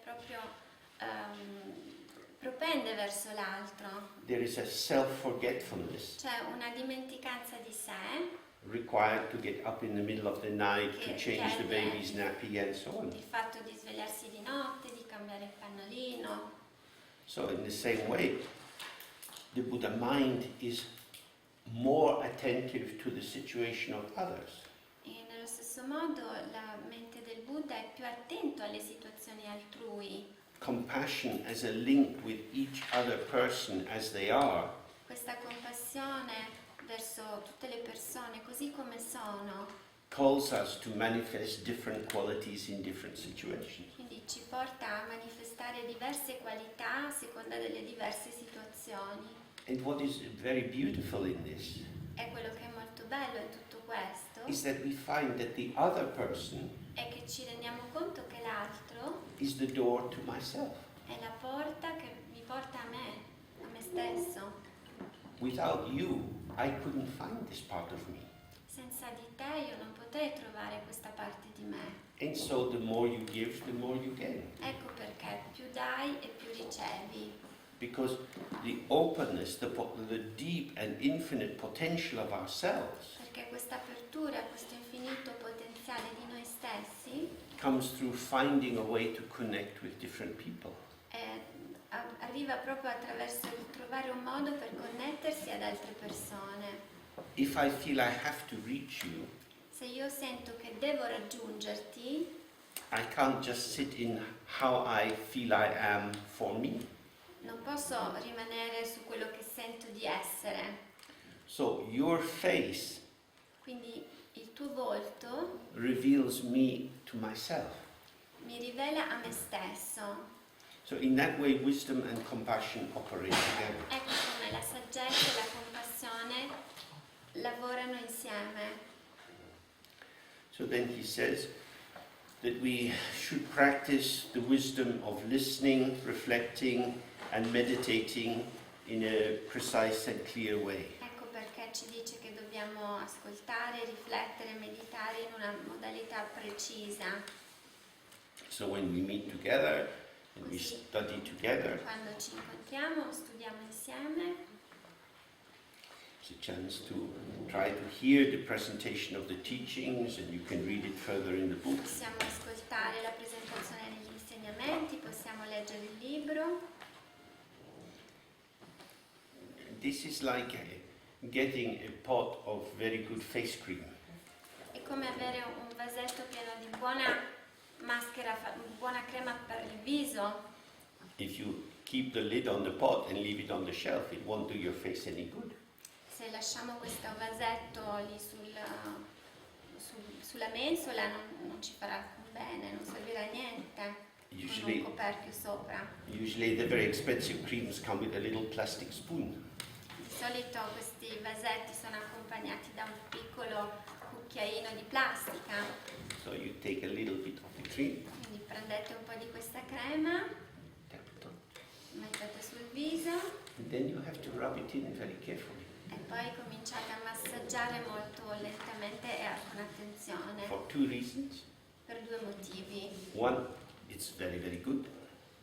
proprio propende verso l'altro. There is a self-forgetfulness C'è una dimenticanza di sé, required to get up in the middle of the night, to Che change the richiede baby's nappy and so on. il fatto di svegliarsi di notte, di cambiare il pannolino. So in the same way, the Buddha mind is more attentive to the situation of others. E nello stesso modo la mente del Buddha è più attento alle situazioni altrui. Compassion as a link with each other person as they are Questa compassione verso tutte le persone così come sono, calls us to manifest different qualities in different situations. quindi ci porta a manifestare diverse qualità a seconda delle diverse situazioni. And what is very beautiful in this E quello che è molto bello in tutto questo is that we find that the other person è che ci rendiamo conto che l'altro is the door to myself. è la porta che mi porta a me stesso. Without you, I couldn't find this part of me. Senza di te io non potrei trovare questa parte di me. And so the more you give, the more you gain. Ecco perché più dai e più ricevi. Because the openness, the deep and infinite potential of ourselves Perché questa apertura, questo infinito potenziale di noi stessi comes through finding a way to connect with different people. arriva proprio attraverso il trovare un modo per connettersi ad altre persone. If I feel I have to reach you, Se io sento che devo raggiungerti, I can't just sit in how I feel I am for me. non posso rimanere su quello che sento di essere. So your face Quindi il tuo volto reveals me to myself. mi rivela a me stesso. So in that way, wisdom and compassion operate together. Ecco come la saggezza e la compassione lavorano insieme. So then he says that we should practice the wisdom of listening, reflecting, and meditating in a precise and clear way. Ecco perché ci dice che dobbiamo ascoltare, riflettere, meditare in una modalità precisa. So when we meet together and we study together, Quando ci incontriamo, studiamo insieme, it's a chance to try to hear the presentation of the teachings, and you can read it further in the book. possiamo ascoltare la presentazione degli insegnamenti, possiamo leggere il libro. This is like getting a pot of very good face cream. È come avere un vasetto pieno di buona maschera, buona crema per il viso. If you keep the lid on the pot and leave it on the shelf, it won't do your face any good. Se lasciamo questo vasetto lì sulla mensola non ci farà alcun bene, non servirà a niente. Con un coperchio sopra. Usually the very expensive creams come with a little plastic spoon. Di solito questi vasetti sono accompagnati da un piccolo cucchiaino di plastica. So you take a little bit of the cream, Quindi prendete un po' di questa crema, tap it on, mettete sul viso and then you have to rub it in very carefully e poi cominciate a massaggiare molto lentamente e con attenzione. for two reasons. Per due motivi. One, it's very, very good.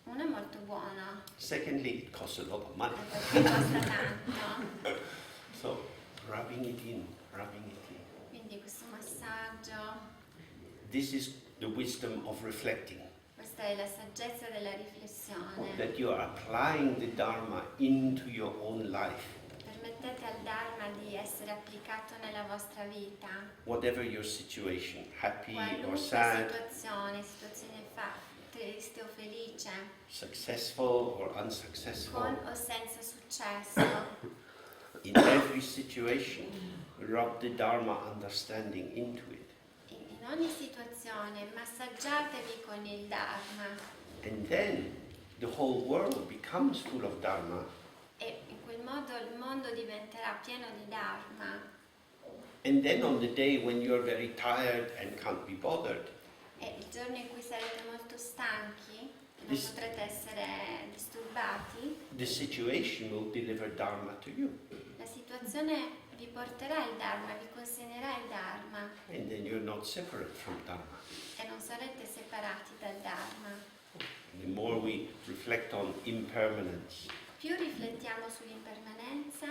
Uno è molto buono Secondly, it costs a lot of money. perché costa tanto. So rubbing it in, rubbing it in. Quindi questo massaggio, This is the wisdom of reflecting. questa è la saggezza della riflessione. That you are applying the Dharma into your own life. Permettete al Dharma di essere applicato nella vostra vita. Whatever your situation, happy or Qualunque sad, situazione triste o felice, successful or unsuccessful, con o senza successo. in every situation, rub the Dharma understanding into it. In ogni situazione massaggiatevi con il Dharma And then the whole world becomes full of Dharma. e in quel modo il mondo diventerà pieno di Dharma. And then on the day when you're very tired and can't be bothered, E il giorno in cui sarete molto stanchi e non This- potrete essere disturbati, the situation will deliver Dharma to you. la situazione vi porterà il Dharma, vi consegnerà il Dharma And then you're not separate from Dharma. e non sarete separati dal Dharma. the more we reflect on impermanence. Più riflettiamo sull'impermanenza,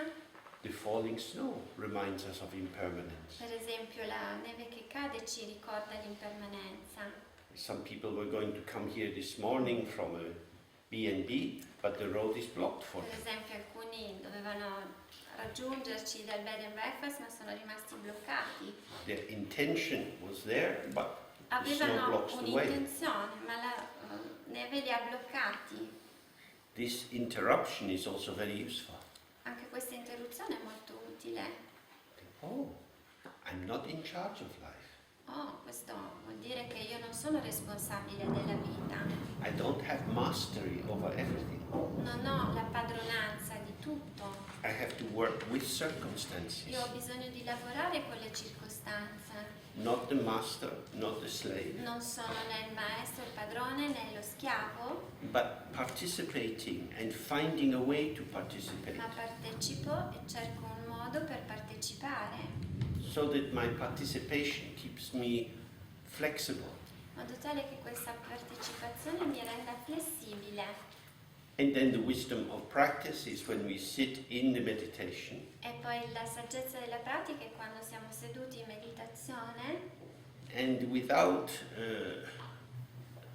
The falling snow reminds us of impermanence. per esempio la neve che cade ci ricorda l'impermanenza. Some people were going to come here this morning from a B&B, but the road is blocked for Per them. esempio alcuni dovevano raggiungerci dal bed and breakfast ma sono rimasti bloccati. Their intention was there, but the snow Avevano blocks the way. un'intenzione ma la neve li ha bloccati. This interruption is also very useful. Anche questa interruzione è molto utile. Oh, I'm not in charge of life. Oh, questo vuol dire che io non sono responsabile della vita. I don't have mastery over everything. Non ho la padronanza di tutto. I have to work with circumstances. Io ho bisogno di lavorare con le circostanze. Not the master, not the slave, Non sono né il maestro, il padrone, né lo schiavo, but participating and finding a way to participate ma partecipo e cerco un modo per partecipare, so that my participation keeps me flexible. in modo tale che questa partecipazione mi renda flessibile. And then the wisdom of practice is when we sit in the meditation E poi la saggezza della pratica è quando siamo seduti in meditazione and without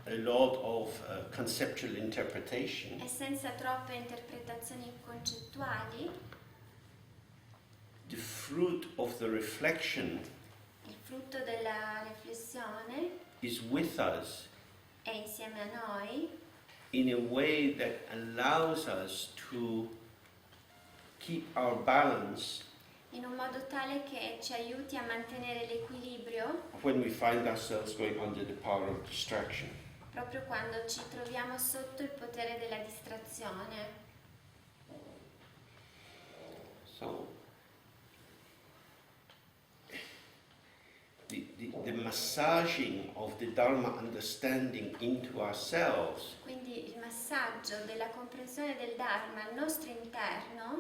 a lot of conceptual interpretation, e senza troppe interpretazioni concettuali, the fruit of the reflection il frutto della riflessione is with us è insieme a noi in a way that allows us to keep our balance in un modo tale che ci aiuti a mantenere l'equilibrio when we find ourselves going under the power of distraction. proprio quando ci troviamo sotto il potere della distrazione. So, the massaging of the Dharma understanding into ourselves Quindi il massaggio della comprensione del Dharma al nostro interno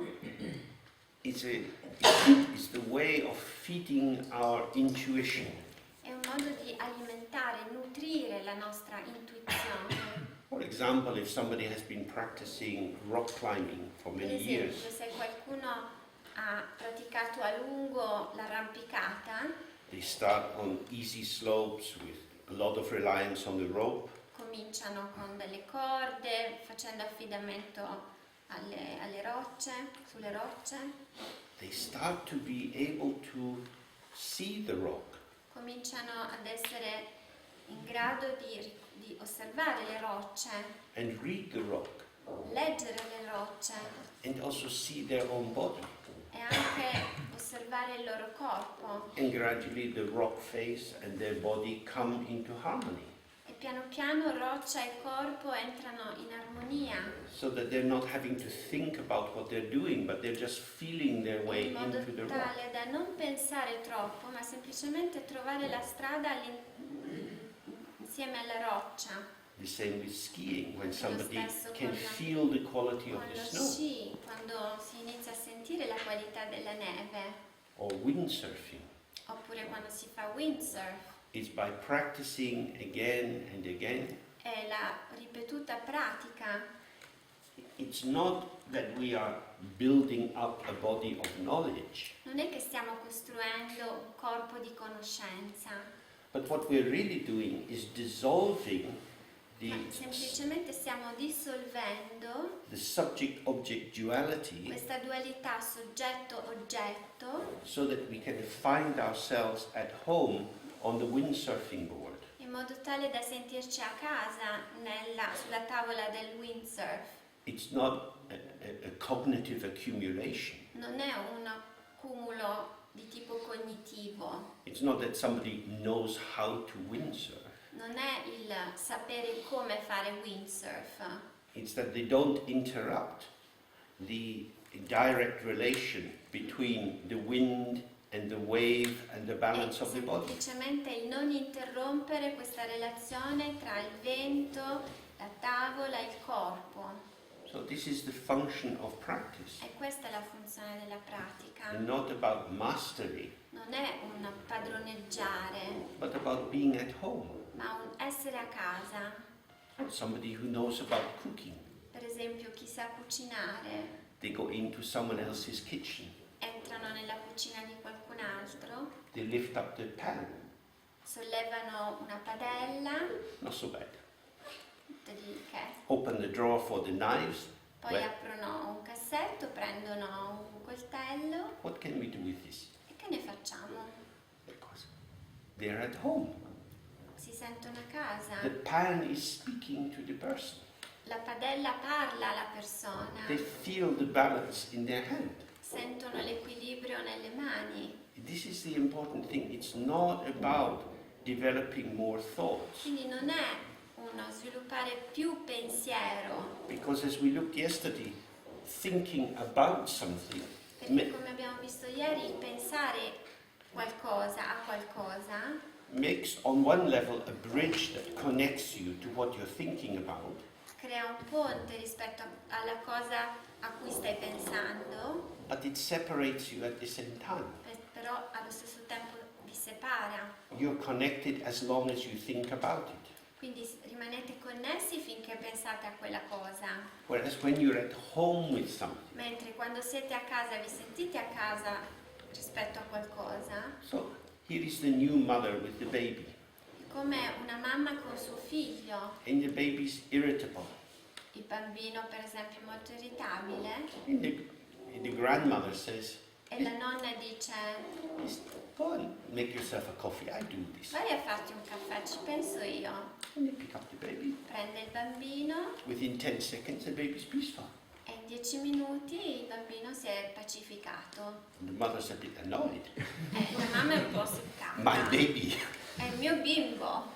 is the way of feeding our intuition. è un modo di alimentare, nutrire la nostra intuizione. For example, if somebody has been practicing rock climbing for Per many esempio, years, se qualcuno ha praticato a lungo l'arrampicata, they start on easy slopes with a lot of reliance on the rope. cominciano con delle corde, facendo affidamento alle rocce, sulle rocce, They start to be able to see the rock. cominciano ad essere in grado di osservare le rocce, And read the rock, leggere le rocce and also see their own body. e anche osservare il loro corpo. And gradually the rock face and their body come into harmony, E piano piano roccia e corpo entrano in armonia, so that they're not having to think about what they're doing, but they're just feeling their way in modo into the rock. tale da non pensare troppo, ma semplicemente trovare la strada insieme alla roccia. The same with skiing, when somebody stesso can con- feel the quality of Con the lo snow, sci, quando si inizia a sentire la qualità della neve, or windsurfing. oppure quando si fa windsurf, It's by practicing again and again. è la ripetuta pratica. It's not that we are building up a body of knowledge, Non è che stiamo costruendo un corpo di conoscenza, but what we're really doing is dissolving ma semplicemente stiamo dissolvendo the subject-object duality questa dualità soggetto-oggetto so that we can find ourselves at home on the windsurfing board. in modo tale da sentirci a casa sulla tavola del windsurf. It's not a cognitive accumulation. Non è un accumulo di tipo cognitivo, It's not that somebody knows how to windsurf. non è il sapere come fare windsurf, It's that they don't interrupt the direct relation between the wind and the wave and the balance è of the body. semplicemente il non interrompere questa relazione tra il vento, la tavola e il corpo. So this is the function of practice, E questa è la funzione della pratica. and not about mastery, Non è un padroneggiare, but about being at home. ma un essere a casa. somebody who knows about cooking. Per esempio chi sa cucinare, They go into someone else's kitchen. entrano nella cucina di qualcun altro, They lift up the pan. sollevano una padella, Not so bad. niente di che. Open the drawer for the knives. Poi Well, aprono un cassetto, prendono un coltello what can we do with this? e che ne facciamo? Because they're at home. Si sentono a casa, The pan is speaking to the person. la padella parla alla persona, They feel the balance in their hand. sentono l'equilibrio nelle mani. This is the important thing. It's not about developing more thoughts. Quindi non è uno sviluppare più pensiero, Because as we looked yesterday, thinking about something perché come abbiamo visto ieri, il pensare qualcosa a qualcosa makes on one level a bridge that connects you to what you're thinking about, crea un ponte rispetto alla cosa a cui stai pensando, but it separates you at the same time. però allo stesso tempo vi separa. You're connected as long as you think about it. Quindi rimanete connessi finché pensate a quella cosa, Whereas when you're at home with something, mentre quando siete a casa vi sentite a casa rispetto a qualcosa, so here is the new mother with the baby, è come una mamma con suo figlio, and the baby's irritable, il bambino per esempio è molto irritabile and the grandmother says, e la nonna dice go and make yourself a coffee, I do this. vai a farti un caffè, ci penso io. And they pick up the baby. Prende il bambino Within 10 seconds, the baby's peaceful. e in 10 minuti il bambino si è pacificato. And the mother's a bit annoyed. La mamma è un po' seccata. My baby. È il mio bimbo.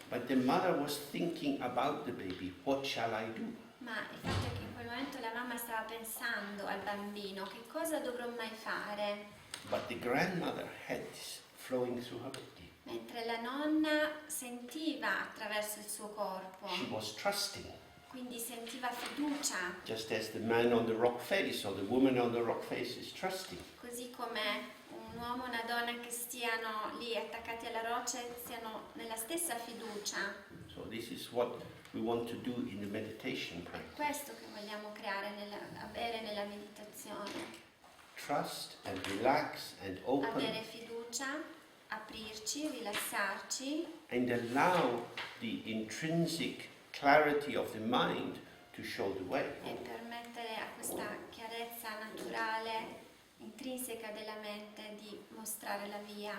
But the mother was thinking about the baby. What shall I do? Ma il fatto è che in quel momento la mamma stava pensando al bambino, che cosa dovrò mai fare? But the grandmother had this flowing through her body. Mentre la nonna sentiva attraverso il suo corpo, She was trusting. quindi sentiva fiducia, Just as the man on the rock face or the woman on the rock face is trusting. così come un uomo e una donna che stiano lì attaccati alla roccia siano nella stessa fiducia. So this is what we want to do in the meditation È practice. questo che vogliamo creare, avere nella meditazione. Trust and relax and open Avere fiducia, aprirci, rilassarci and allow the intrinsic clarity of the mind to show the way. e permettere a questa chiarezza naturale, intrinseca della mente di mostrare la via.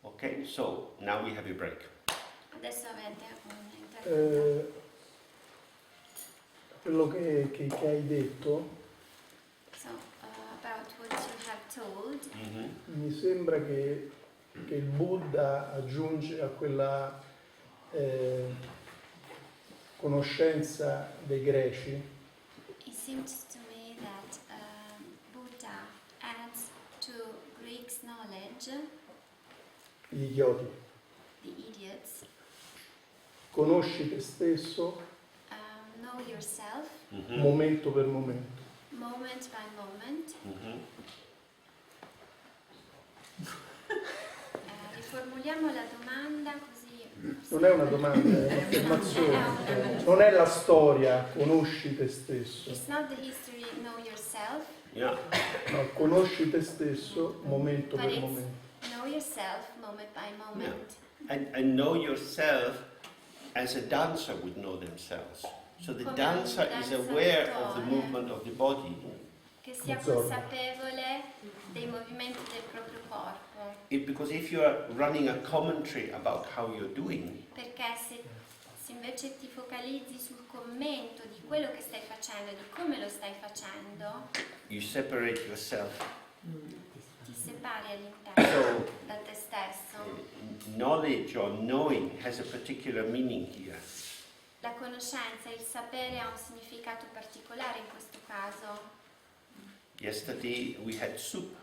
Okay, so now we have a break. Adesso avete un intervento. Quello che hai detto So, about what you have told, mi sembra che il Buddha aggiunge a quella conoscenza dei greci it seems to me that Buddha adds to Greeks' knowledge, gli idioti. the idiots, Conosci te stesso know yourself, momento per momento. moment by moment. Riformuliamo la domanda così. Non è una domanda, è un'affermazione. Non è la storia, conosci te stesso. It's not the history, know yourself, Yeah. No, conosci te stesso momento but per it's momento. know yourself moment by moment. And know yourself as a dancer would know themselves. So the Come dancer un is aware of the danzatore. movement of the body. Che sia Zorro. consapevole dei movimenti del proprio corpo. Because if you are running a commentary about how you're doing, Perché se invece ti focalizzi sul commento di quello che stai facendo, di come lo stai facendo, you separate yourself. ti separi all'interno So da te stesso. knowledge or knowing has a particular meaning here. La conoscenza, il sapere ha un significato particolare in questo caso. Yesterday we had soup.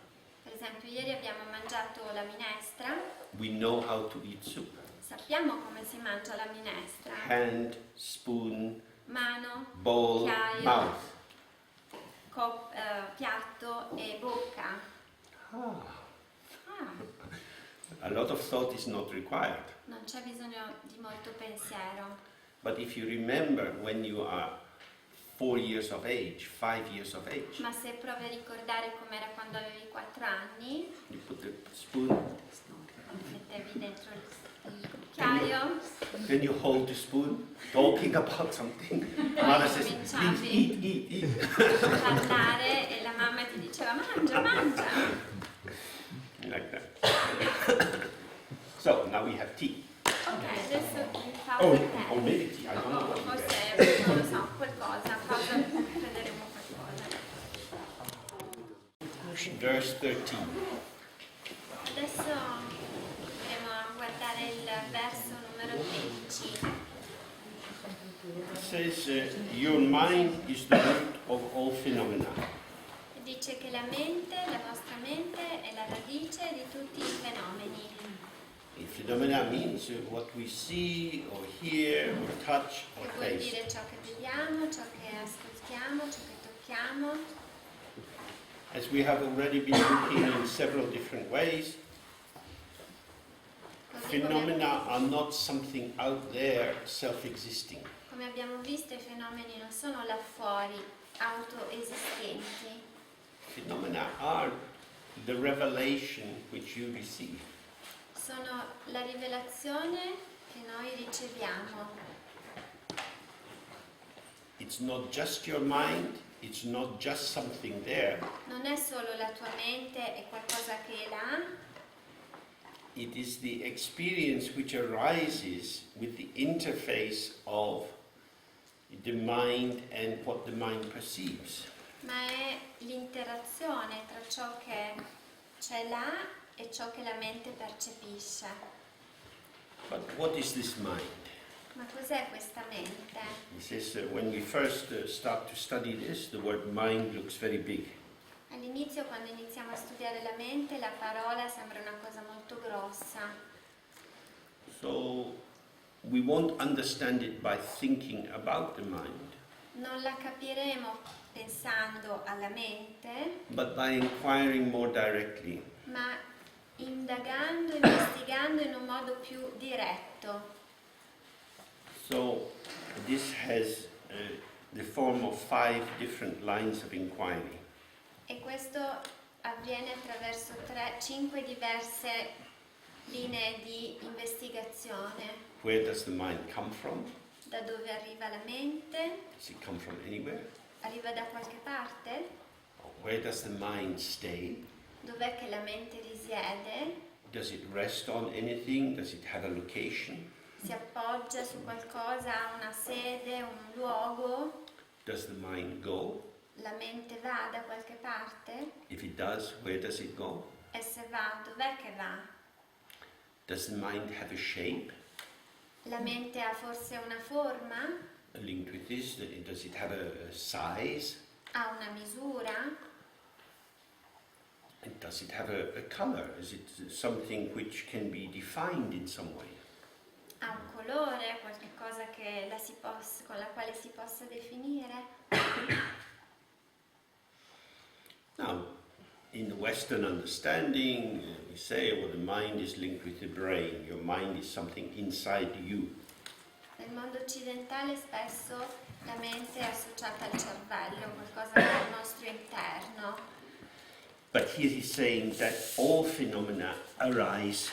Per esempio, ieri abbiamo mangiato la minestra, We know how to eat soup. sappiamo come si mangia la minestra. Hand, spoon, Mano, bowl, Cucchiaio. mouth. Piatto e bocca. Ah. Ah, A lot of thought is not required. non c'è bisogno di molto pensiero. But if you remember when you are 4 years of age, 5 years of age, Ma se provi a ricordare com'era quando avevi 4 anni, you put the spoon, mettevi dentro il cucchiaio, then you hold the spoon, talking about something. Mother says, please eat. a parlare e la mamma ti diceva mangia, mangia. Like that. So now we have tea. Ok, adesso pausa Oh, il tè. or maybe tea, I don't know what you get. Forse, non lo so, qualcosa, pausa, prenderemo qualcosa. Verse 13. Adesso andremo a guardare il verso numero 13. It says, your mind is the root of all phenomena. Dice che la nostra mente è la radice di tutti i fenomeni. And phenomena means what we see or hear or touch or Che vuol taste. dire ciò che vediamo, ciò che ascoltiamo, ciò che tocchiamo. As we have already been looking in several different ways, Così phenomena are not something out there self-existing. come abbiamo visto, i fenomeni non sono là fuori, autoesistenti. Phenomena are the revelation which you receive. Sono la rivelazione che noi riceviamo. It's not just your mind, it's not just something there. Non è solo la tua mente, è qualcosa che è là, It is the experience which arises with the interface of the mind and what the mind perceives. ma è l'interazione tra ciò che c'è là e ciò che la mente percepisce. But what is this mind? Ma cos'è questa mente? He says when we first start to study this, the word mind looks very big. All'inizio, quando iniziamo a studiare la mente, la parola sembra una cosa molto grossa. So we won't understand it by thinking about the mind, Non la capiremo pensando alla mente, but by inquiring more directly. ma indagando, investigando in un modo più diretto. So this has the form of 5 different lines of inquiry. E questo avviene attraverso 5 diverse linee di investigazione. Where does the mind come from? Da dove arriva la mente? Does it come from anywhere? Arriva da qualche parte? Where does the mind stay? Dov'è che la mente risiede? Does it rest on anything? Does it have a location? Si appoggia su qualcosa, ha una sede, un luogo? Does the mind go? La mente va da qualche parte? If it does, where does it go? E se va, dov'è che va? Does the mind have a shape La mente ha forse una forma? linked with this? Does it have a size? Ha una misura? And does it have a color? Is it something which can be defined in some way? Ha un colore? Qualche cosa che con la quale si possa definire? Now, in the Western understanding, we say, well, the mind is linked with the brain. Your mind is something inside you. Nel mondo occidentale spesso la mente è associata al cervello, qualcosa che è il nostro interno. But here he's saying that all phenomena arise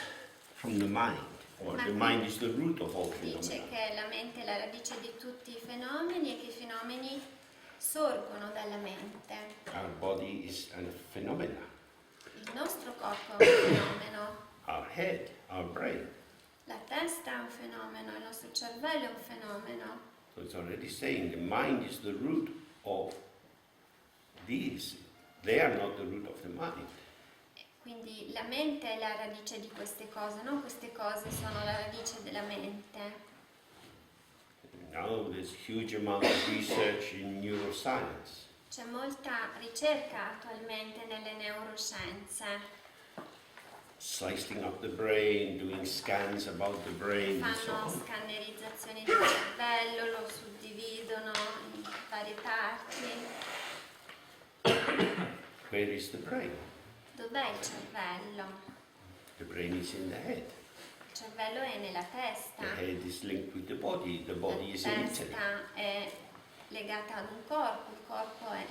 from the mind, or the mind is the root of all phenomena. Dice che la mente è la radice di tutti i fenomeni e che i fenomeni sorgono dalla mente. Our body is a phenomena. Il nostro corpo è un fenomeno, Our head, our brain. la testa è un fenomeno, il nostro cervello è un fenomeno. So it's already saying the mind is the root of these. They are not the root of the mind. Quindi la mente è la radice di queste cose, non queste cose sono la radice della mente. Now there's a huge amount of research in neuroscience. C'è molta ricerca attualmente nelle neuroscienze. Slicing up the brain, doing scans about the brain and so Fanno on. scannerizzazioni del cervello, lo suddividono in varie parti. Where is the brain? Dov'è il cervello? The brain is in the head. Il cervello è nella testa. The head is linked with the body is La in Italy. testa è legata ad un corpo, il corpo è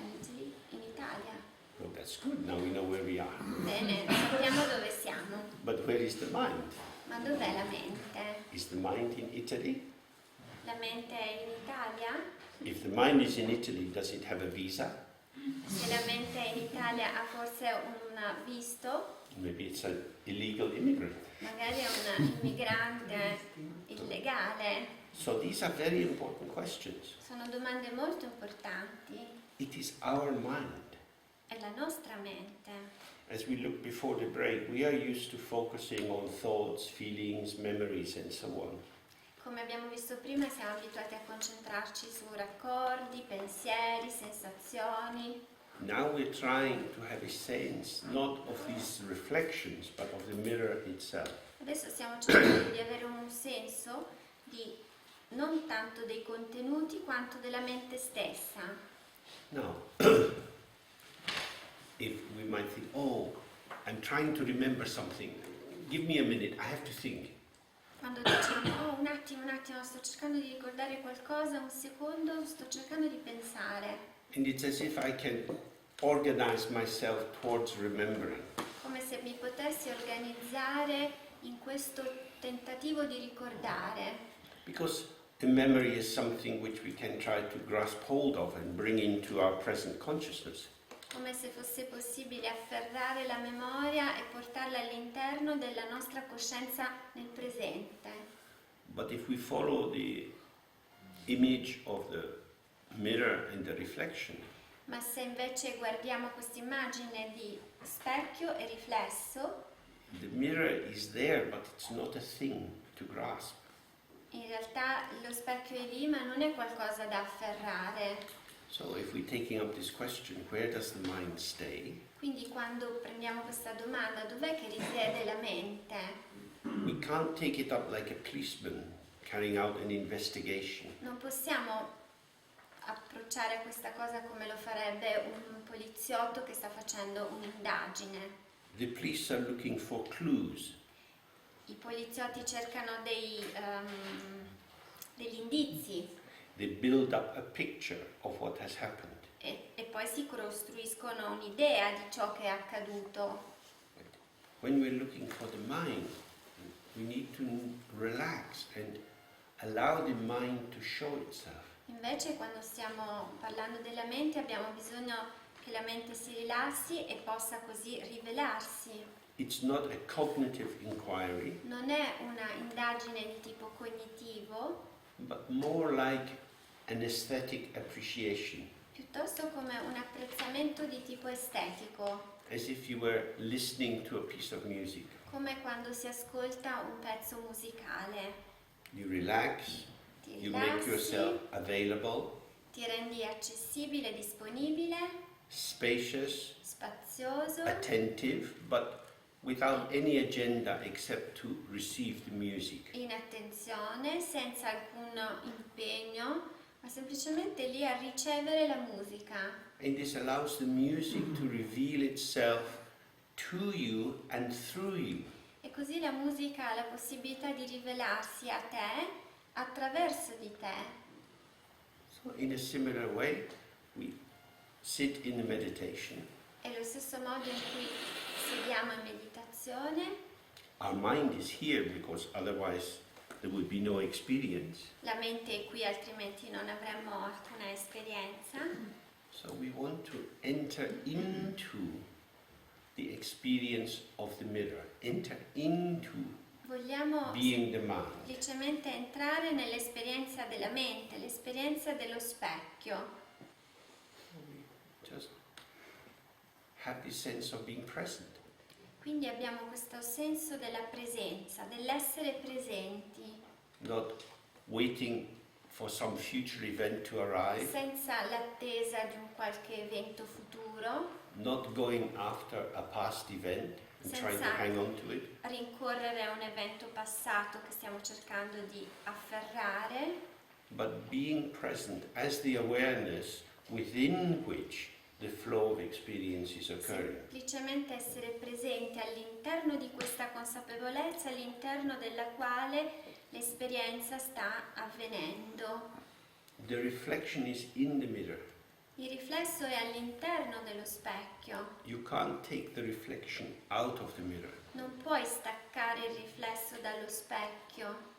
in Italia. Well, that's good, now we know where we are. Bene, sappiamo dove siamo. But where is the mind? Ma dov'è la mente? Is the mind in Italy? La mente è in Italia? If the mind is in Italy, does it have a visa? Se la mente è in Italia ha forse un visto? Maybe it's an illegal immigrant. Magari è un immigrante illegale. So these are very important questions. Sono domande molto importanti. It is our mind. È la nostra mente. As we look before the break, we are used to focusing on thoughts, feelings, memories, and so on. Come abbiamo visto prima, siamo abituati a concentrarci su raccordi, pensieri, sensazioni. Now we're trying to have a sense not of these reflections, but of the mirror itself. Adesso stiamo cercando di avere un senso di non tanto dei contenuti quanto della mente stessa. Now, if we might think, oh, I'm trying to remember something, give me a minute, I have to think. Quando diciamo, oh un attimo, sto cercando di ricordare qualcosa, un secondo, sto cercando di pensare. And it's as if I can organize myself towards remembering. Come se mi potessi organizzare in questo tentativo di ricordare. Because the memory is something which we can try to grasp hold of and bring into our present consciousness. Come se fosse possibile afferrare la memoria e portarla all'interno della nostra coscienza nel presente. But if we follow the image of the mirror and the reflection, Ma se invece guardiamo questa immagine di specchio e riflesso, the mirror is there, but it's not a thing to grasp. in realtà lo specchio è lì, ma non è qualcosa da afferrare. So if we're taking up this question, where does the mind stay? Quindi quando prendiamo questa domanda, dov'è che risiede la mente? We can't take it up like a policeman carrying out an investigation. Non possiamo approcciare a questa cosa come lo farebbe un poliziotto che sta facendo un'indagine. The police are looking for clues. I poliziotti cercano degli indizi They build up a picture of what has happened. e poi si costruiscono un'idea di ciò che è accaduto. When we're looking for the mind, we need to relax and allow the mind to show itself. Invece quando stiamo parlando della mente abbiamo bisogno che la mente si rilassi e possa così rivelarsi. It's not a cognitive inquiry, Non è una indagine di tipo cognitivo, but more like an aesthetic appreciation, piuttosto come un apprezzamento di tipo estetico, as if you were listening to a piece of music. come quando si ascolta un pezzo musicale. You relax, Ti you make rilassi, yourself available, ti rendi accessibile, disponibile, spacious, spazioso, attentive, but without any agenda except to receive the music. in attenzione, senza alcun impegno, ma semplicemente lì a ricevere la musica. And this allows the music to reveal itself to you and through you. E così la musica ha la possibilità di rivelarsi a te attraverso di te. So in a similar way, we sit in the meditation. È lo stesso modo in cui sediamo in meditazione, Our mind is here because otherwise there would be no experience. la mente è qui altrimenti non avremmo alcuna esperienza. So we want to enter into the experience of the mirror, enter into Vogliamo being the mind. semplicemente entrare nell'esperienza della mente, l'esperienza dello specchio. Just have this sense of being present. Quindi abbiamo questo senso della presenza, dell'essere presenti, Not waiting for some future event to arrive, senza l'attesa di un qualche evento futuro, not going after a past event and trying to hang on to it, rincorrere a un evento passato che stiamo cercando di afferrare, but being present as the awareness within which the flow of experiences occurring. Semplicemente essere presenti all'interno di questa consapevolezza, all'interno della quale l'esperienza sta avvenendo. The reflection is in the mirror. Il riflesso è all'interno dello specchio. You can't take the reflection out of the mirror. Non puoi staccare il riflesso dallo specchio.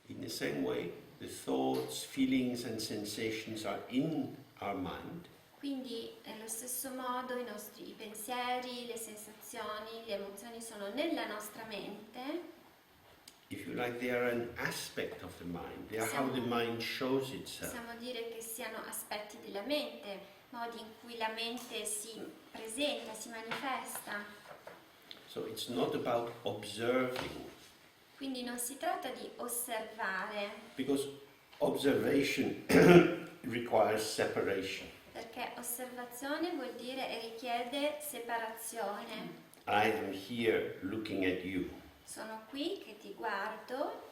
In the same way, the thoughts, feelings and sensations are in our mind. Quindi, nello stesso modo, i nostri pensieri, le sensazioni, le emozioni sono nella nostra mente. If you like, they are an aspect of the mind. They are how the mind shows itself. Possiamo dire che siano aspetti della mente, modi in cui la mente si presenta, si manifesta. So it's not about observing, Quindi non si tratta di osservare, because observation requires separation. perché osservazione vuol dire e richiede separazione. I am here looking at you. Sono qui che ti guardo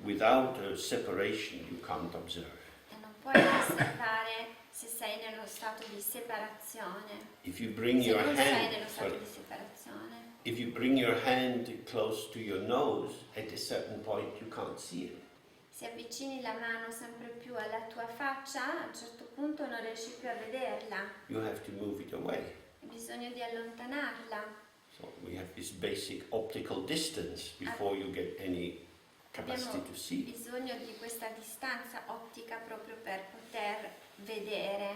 Without a separation, you can't observe. e non puoi osservare se sei nello stato di separazione. If you bring Se your non sei hand, nello stato sorry, di separazione. if you bring your hand close to your nose, at a certain point you can't see it. Se avvicini la mano sempre più alla tua faccia, a un certo punto non riesci più a vederla. You have to move it away. Hai bisogno di allontanarla. So we have this basic optical distance before you get any capacity Abbiamo to see. bisogno di questa distanza ottica proprio per poter vedere,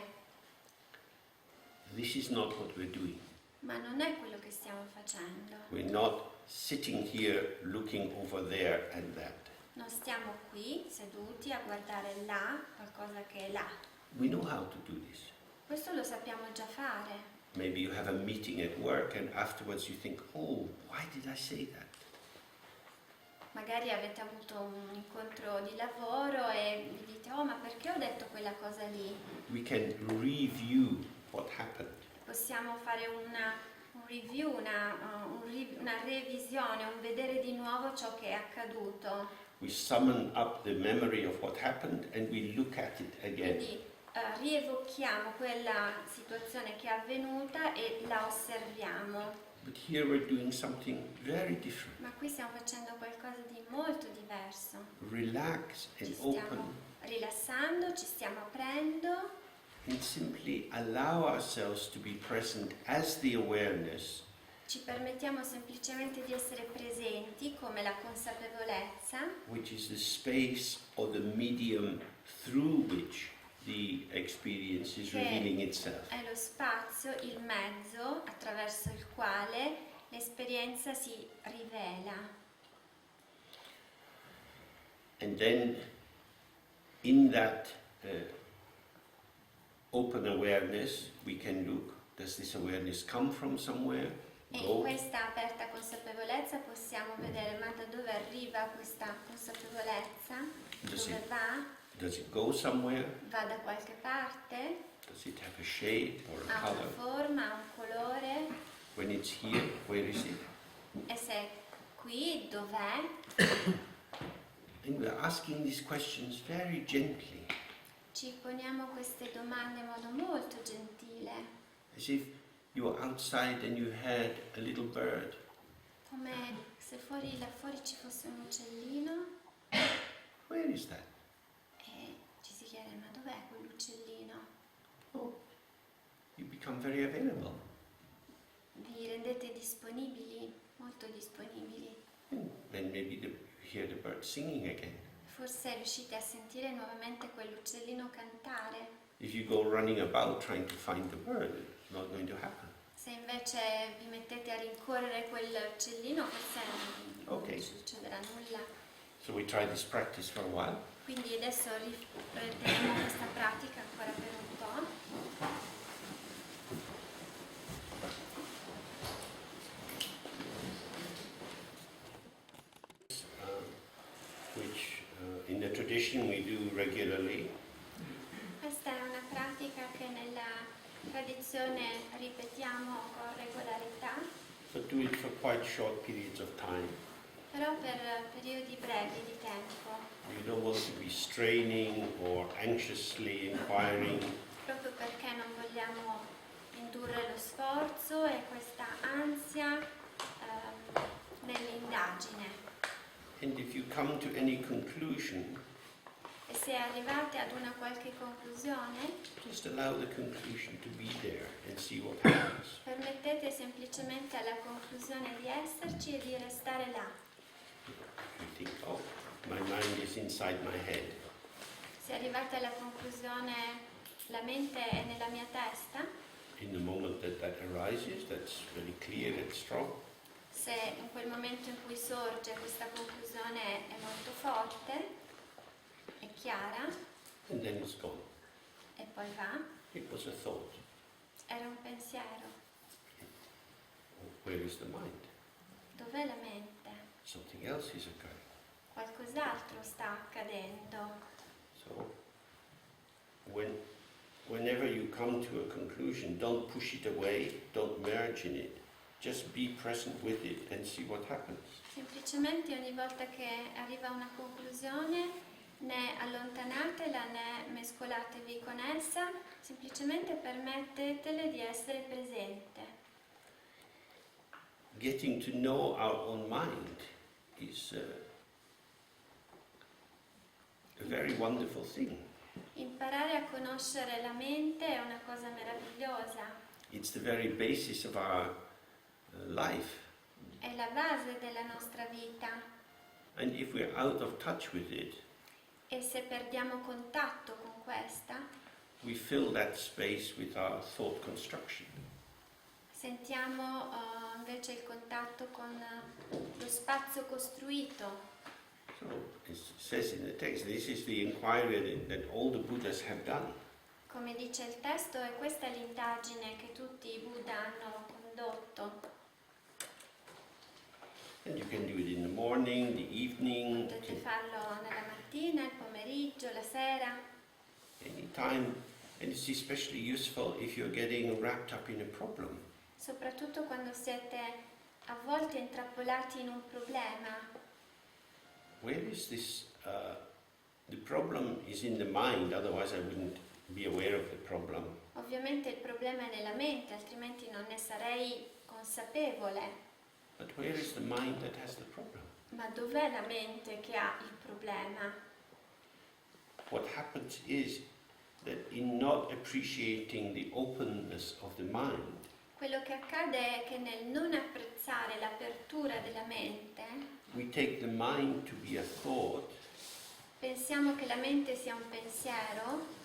This is not what we're doing. ma non è quello che stiamo facendo. We're not sitting here looking over there and that. Non stiamo qui seduti a guardare là qualcosa che è là. We know how to do this. Questo lo sappiamo già fare. Maybe you have a meeting at work and afterwards you think, oh, why did I say that? Magari avete avuto un incontro di lavoro e vi dite, oh, ma perché ho detto quella cosa lì? We can review what happened. Possiamo fare un review, una revisione, un vedere di nuovo ciò che è accaduto. We summon up the memory of what happened and we look at it again. Quindi rievochiamo quella situazione che è avvenuta e la osserviamo. But here we're doing something very different. Ma qui stiamo facendo qualcosa di molto diverso. Relax Ci and stiamo open rilassando, ci stiamo aprendo and simply allow ourselves to be present as the awareness, ci permettiamo semplicemente di essere presenti come la consapevolezza, which is the space or the medium through which the experience is Che revealing itself. è lo spazio, il mezzo attraverso il quale l'esperienza si rivela. And then in that open awareness we can look, does this awareness come from somewhere? E in Go. questa aperta consapevolezza possiamo vedere ma da dove arriva questa consapevolezza, dove va, Does it go somewhere? va da qualche parte, Does it have a shape or a ha una color? forma, ha un colore, When it's here, where is it? e se è qui, dov'è? And we're asking these questions very gently, Ci poniamo queste domande in modo molto gentile, as if you were outside and you had a little bird. come se là fuori ci fosse un uccellino Where is that? e ci si chiede ma dov'è quell'uccellino? Oh, you become very available. Vi rendete disponibili, molto disponibili. Then maybe you hear the bird singing again. Forse riuscite a sentire nuovamente quell'uccellino cantare. If you go running about trying to find the bird, it's not going to happen. Se invece vi mettete a rincorrere quell'uccellino, forse non succederà nulla. So we try this practice for a while. Quindi adesso riprendiamo questa pratica ancora per un po'. Which in the tradition we do regularly. Questa è una pratica che nella tradizione ripetiamo con regolarità, But do it for quite short periods of time. però per periodi brevi di tempo. You don't want to be straining or anxiously inquiring proprio perché non vogliamo indurre lo sforzo e questa ansia nell'indagine. And if you come to any conclusion, E se arrivate ad una qualche conclusione, just allow the conclusion to be there and see what happens. permettete semplicemente alla conclusione di esserci e di restare là. You think, oh, my mind is inside my head. Se arrivate alla conclusione, la mente è nella mia testa, In the moment that arises, that's very clear and strong. se in quel momento in cui sorge questa conclusione è molto forte, è chiara, And then it's gone. e poi va, It was a thought. era un pensiero. Where is the mind? Dov'è la mente? Something else is occurring. Qualcos'altro sta accadendo. So, whenever you come to a conclusion, don't push it away, don't merge in it. Just be present with it and see what happens. Semplicemente ogni volta che arriva una conclusione, né allontanatela né mescolatevi con essa, semplicemente permettetele di essere presente. Getting to know our own mind is a very wonderful thing. Imparare a conoscere la mente è una cosa meravigliosa, It's the very basis of our life. è la base della nostra vita And if we're out of touch with it, e se perdiamo contatto con questa, we fill that space with our thought construction. sentiamo invece il contatto con lo spazio costruito. So it says in the text, this is the inquiry that all the Buddhas have done. Come dice il testo, è questa l'indagine che tutti i Buddha hanno condotto. And you can do it in the morning, the evening, Potete farlo nella mattina, il pomeriggio, la sera, anytime. And it's especially useful if you're getting wrapped up in a problem. soprattutto quando siete avvolti e intrappolati in un problema. Where is this? The problem is in the mind, otherwise I wouldn't be aware of the problem. Ovviamente il problema è nella mente, altrimenti non ne sarei consapevole. But where is the mind that has the problem? Ma dov'è la mente che ha il problema? What happens is that in not appreciating the openness of the mind, Quello che accade è che nel non apprezzare l'apertura della mente, we take the mind to be a thought. pensiamo che la mente sia un pensiero.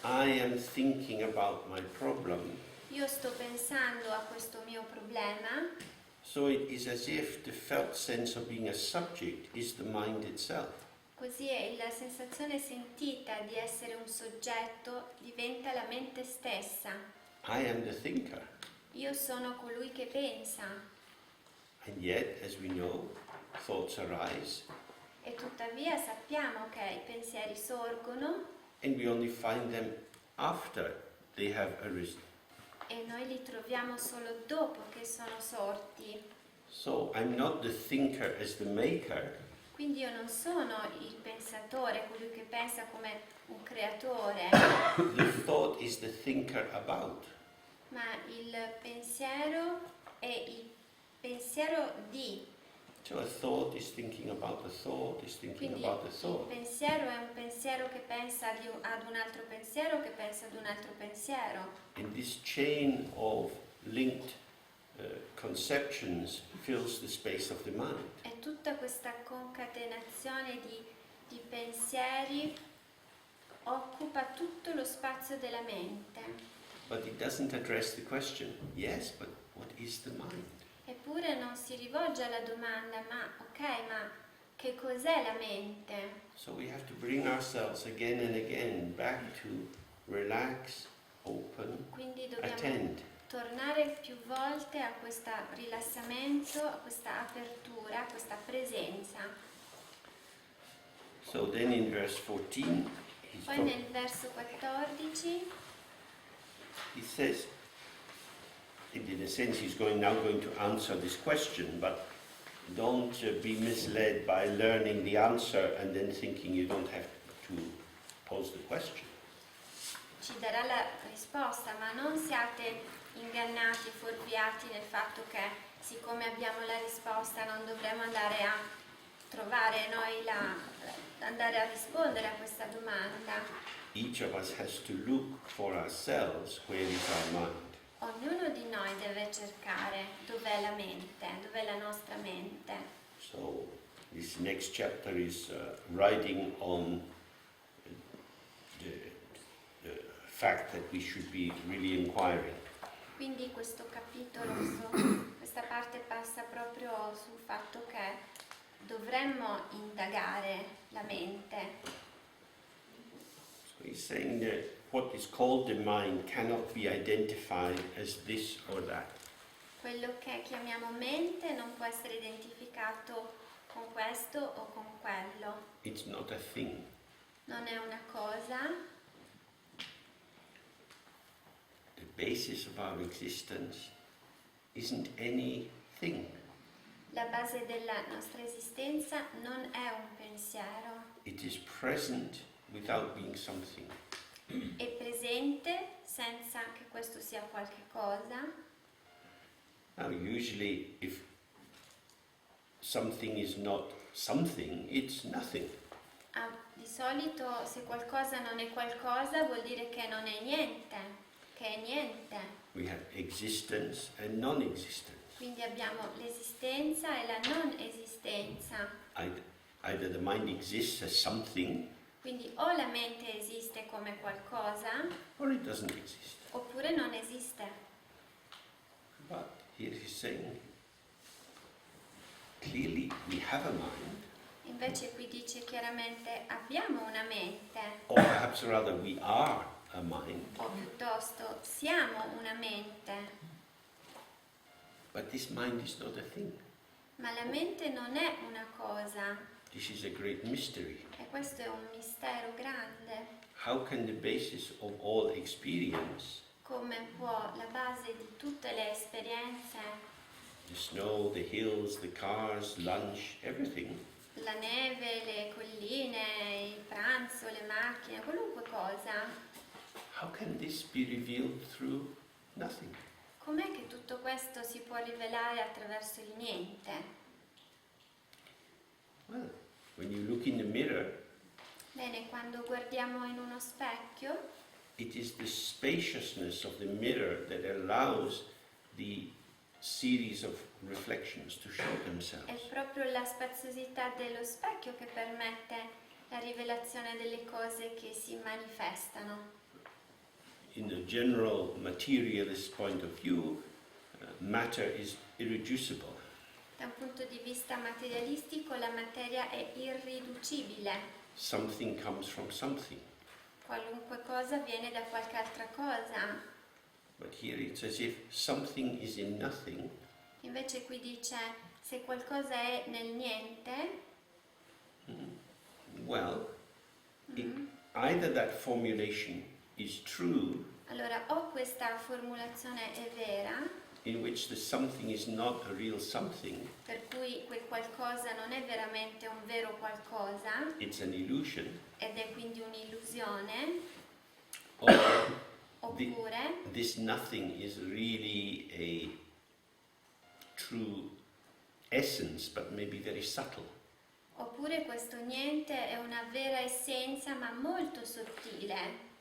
I am thinking about my problem. Io sto pensando a questo mio problema, So it is as if the felt sense of being a subject is the mind itself. così è la sensazione sentita di essere un soggetto diventa la mente stessa. I am the thinker. Io sono colui che pensa And yet, as we know, thoughts arise, e tuttavia sappiamo che i pensieri sorgono and we only find them after they have arisen. e noi li troviamo solo dopo che sono sorti. So I'm not the thinker as the maker, Quindi io non sono il pensatore, colui che pensa come un creatore, the thought is the thinker about. ma il pensiero è il pensiero di. So a thought is thinking about a thought, is thinking Quindi about a il thought. pensiero è un pensiero che pensa ad un altro pensiero che pensa ad un altro pensiero. And this chain of linked conceptions fills the space of the mind. E tutta questa concatenazione di pensieri occupa tutto lo spazio della mente. But it doesn't address the question, yes, but what is the mind? Eppure non si rivolge alla domanda, ma che cos'è la mente? So we have to bring ourselves again and again back to relax, open, Quindi dobbiamo attend. tornare più volte a questo rilassamento, a questa apertura, a questa presenza. So then in verse 14, Poi nel verso 14 he says, in a sense he's now going to answer this question, but don't be misled by learning the answer and then thinking you don't have to pose the question. ci darà la risposta, ma non siate ingannati, fuorviati nel fatto che siccome abbiamo la risposta non dovremo andare a trovare noi andare a rispondere a questa domanda. Each of us has to look for ourselves where is our mind. Ognuno di noi deve cercare dov'è la mente, dov'è la nostra mente. So this next chapter is riding on the fact that we should be really inquiring. Quindi questo capitolo, questa parte passa proprio sul fatto che dovremmo indagare la mente. So he's saying that what is called the mind cannot be identified as this or that. Quello che chiamiamo mente non può essere identificato con questo o con quello. It's not a thing. Non è una cosa. The basis of our existence isn't anything. La base della nostra esistenza non è un pensiero. It is present without being something. È presente senza che questo sia qualche cosa. Now, usually, if something is not something, it's nothing. Di solito se qualcosa non è qualcosa vuol dire che non è niente, che è niente. We have existence and non-existence. Quindi abbiamo l'esistenza e la non esistenza. Either the mind exists as something, Quindi o la mente esiste come qualcosa or it doesn't exist. oppure non esiste. But here he's saying, clearly we have a mind, Invece qui dice chiaramente abbiamo una mente, or perhaps rather we are a mind, o piuttosto siamo una mente, but this mind is not a thing. ma la mente non è una cosa This is a great mystery. e questo è un mistero grande. How can the basis of all experience, Come può la base di tutte le esperienze, the snow, the hills, the cars, lunch, everything, la neve, le colline, il pranzo, le macchine, qualunque cosa, how can this be revealed through nothing? com'è che tutto questo si può rivelare attraverso il niente? Well, when you look in the mirror, Bene, quando guardiamo in uno specchio, it is the spaciousness of the mirror that allows the series of reflections to show è themselves. proprio la spaziosità dello specchio che permette la rivelazione delle cose che si manifestano. In the general materialist point of view, matter is irreducible. Da un punto di vista materialistico la materia è irriducibile. Something comes from something. Qualunque cosa viene da qualche altra cosa. But here it's as if something is in nothing, Invece qui dice se qualcosa è nel niente, well, either that formulation is true, allora o questa formulazione è vera, in which the something is not a real something, per cui quel qualcosa non è veramente un vero qualcosa it's an illusion, ed è quindi un'illusione, or oppure this nothing is really a true essence, but maybe very subtle. oppure questo niente è una vera essenza ma molto sottile,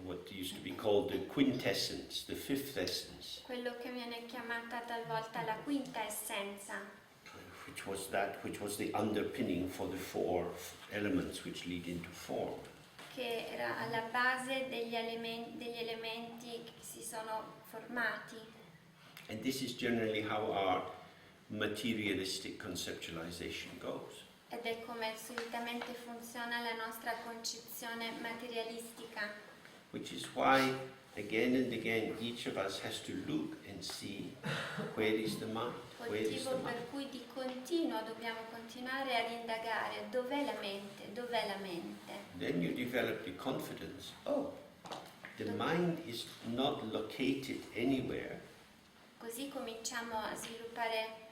What used to be called the quintessence, the fifth essence, quello che viene chiamata talvolta la quinta essenza, which was the underpinning for the four elements which lead into form. che era alla base degli elementi che si sono formati. And this is generally how our materialistic conceptualization goes. Ed è come solitamente funziona la nostra concezione materialistica. Which is why, again and again, each of us has to look and see where is the mind, where is Motivo the per mind. cui di continuo dobbiamo continuare ad indagare dov'è la mente, dov'è la mente. Then you develop the confidence, oh, the mind is not located anywhere, Così cominciamo a sviluppare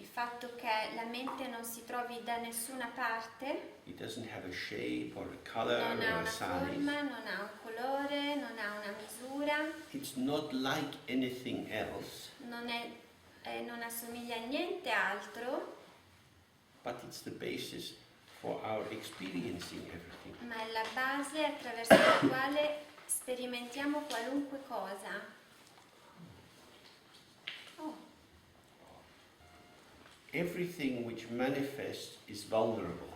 il fatto che la mente non si trovi da nessuna parte, It doesn't have a shape or a color non ha or a una size. forma, non ha un colore, non ha una misura, It's not like anything else, non assomiglia a niente altro, but it's the basis for our experiencing everything. ma è la base attraverso la quale sperimentiamo qualunque cosa. Oh. Everything which manifests is vulnerable.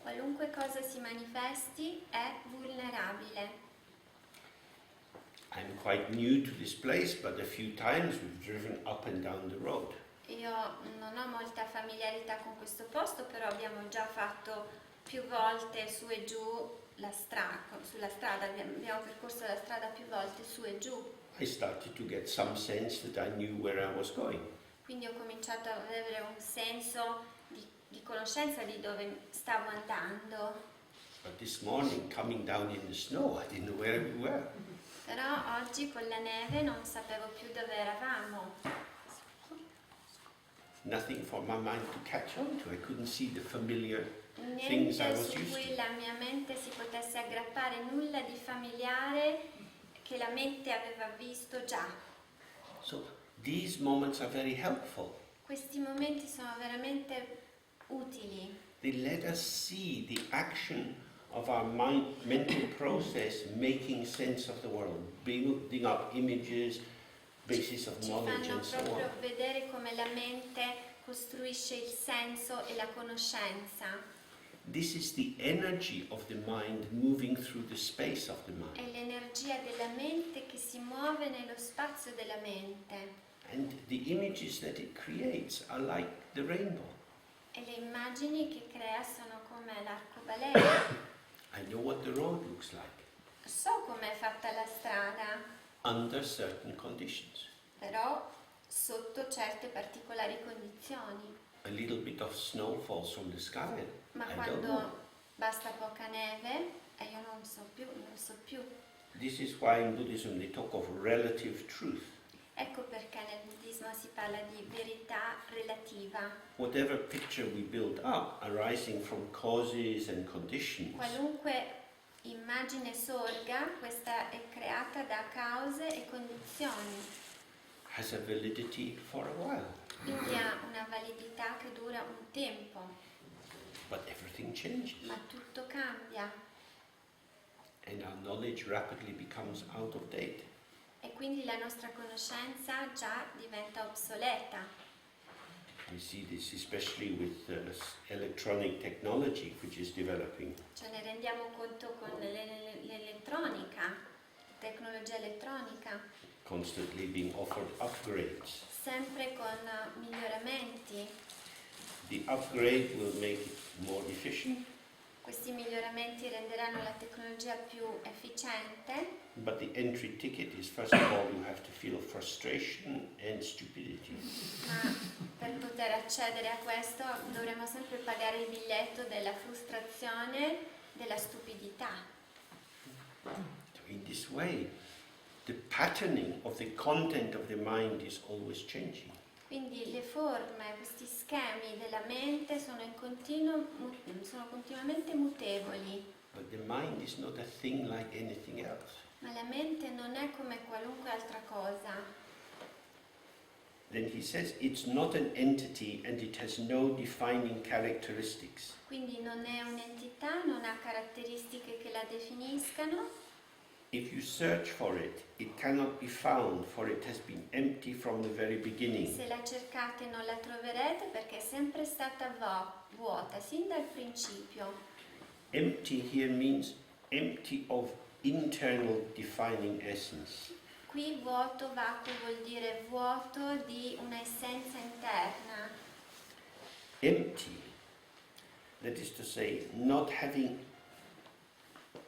Qualunque cosa si manifesti è vulnerabile. I'm quite new to this place, but a few times we've driven up and down the road. Io non ho molta familiarità con questo posto, però abbiamo già fatto più volte su e giù sulla strada, abbiamo percorso la strada più volte su e giù. I started to get some sense that I knew where I was going. Quindi ho cominciato ad avere un senso di conoscenza di dove stavo andando. But this morning, coming down in the snow, I didn't know where we were. Però oggi con la neve non sapevo più dove eravamo. Nothing for my mind to catch on to. I couldn't see the familiar things I Niente was su used cui to. la mia mente si potesse aggrappare, nulla di familiare che la mente aveva visto già. So these moments are very helpful. Questi momenti sono veramente utili. They let us see the action of our mental process making sense of the world, building up images, basis of Ci knowledge fanno and so proprio on. vedere come la mente costruisce il senso e la conoscenza. This is the energy of the mind moving through the space of the mind. È l'energia della mente che si muove nello spazio della mente. And the images that it creates are like the rainbow. E le immagini che crea sono come l'arcobaleno. I know what the road looks like So com'è fatta la strada, under certain conditions. però sotto certe particolari condizioni. A little bit of snow falls from the sky. Ma I don't know. quando basta poca neve, io non so più. This is why in Buddhism they talk of relative truth. Ecco perché nel buddismo si parla di verità relativa. Whatever picture we build up arising from causes and conditions Qualunque immagine sorga, questa è creata da cause e condizioni, has a validity for a while. quindi ha una validità che dura un tempo, But everything changes ma tutto cambia and our knowledge rapidly becomes out of date. e quindi la nostra conoscenza già diventa obsoleta. We see this especially with electronic technology which is developing. Ce ne rendiamo conto con l'elettronica, tecnologia elettronica, Constantly being offered upgrades. sempre con miglioramenti. The upgrade will make it more efficient, Questi miglioramenti renderanno la tecnologia più efficiente, but the entry ticket is first of all you have to feel frustration and stupidity. ma per poter accedere a questo dovremo sempre pagare il biglietto della frustrazione, della stupidità. So in this way, the patterning of the content of the mind is always changing. Quindi le forme, questi schemi della mente sono continuamente mutevoli, But the mind is not a thing like anything else. ma la mente non è come qualunque altra cosa. Then he says it's not an entity and it has no defining characteristics. Quindi non è un'entità, non ha caratteristiche che la definiscano. If you search for it, it cannot be found, for it has been empty from the very beginning. Se la cercate non la troverete perché è sempre stata vuota, sin dal principio. Empty here means empty of internal defining essence. Qui vuoto, vacuo vuol dire vuoto di una essenza interna. Empty, that is to say, not having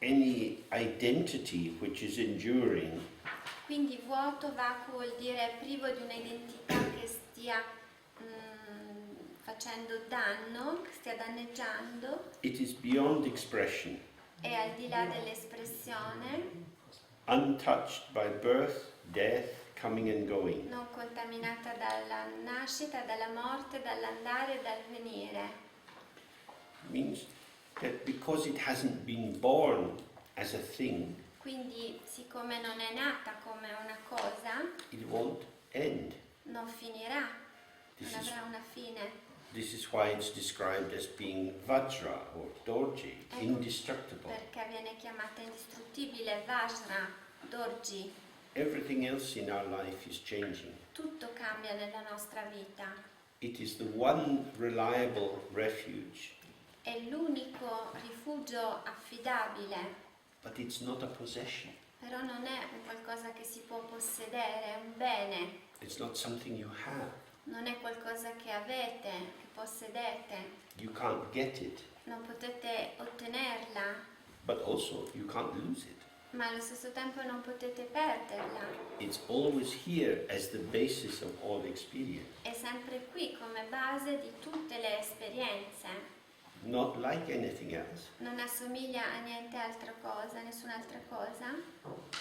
any identity which is enduring, Quindi vuoto, vacuo vuol dire privo di un'identità che stia facendo danno, che stia danneggiando, it is beyond expression, è al di là dell'espressione, untouched by birth, death, coming and going. non contaminata dalla nascita, dalla morte, dall'andare e dal venire. It means that because it hasn't been born as a thing, Quindi, siccome non è nata come una cosa, it won't end. non finirà, non This is, avrà una fine. this is why it's described as being Vajra or Dorji, Ecco indestructible. perché viene chiamata indistruttibile, Vajra, Dorji. Everything else in our life is changing. Tutto cambia nella nostra vita. It is the one reliable refuge, È l'unico rifugio affidabile, but it's not a possession. però non è un qualcosa che si può possedere, è un bene, It's not something you have. non è qualcosa che avete, che possedete, You can't get it, non potete ottenerla, but also you can't lose it. ma allo stesso tempo non potete perderla. It's always here as the basis of all experience. È sempre qui come base di tutte le esperienze. Not like anything else. Non assomiglia a niente altra cosa, nessun'altra cosa.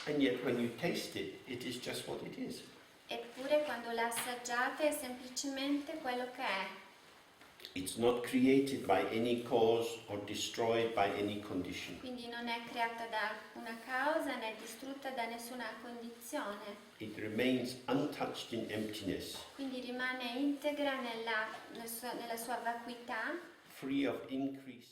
And yet when you taste it, it is just what it is. Eppure quando la assaggiate è semplicemente quello che è. It's not created by any cause or destroyed by any condition. Quindi non è creata da una causa né distrutta da nessuna condizione. It remains untouched in emptiness, Quindi rimane integra nella sua vacuità, free of increase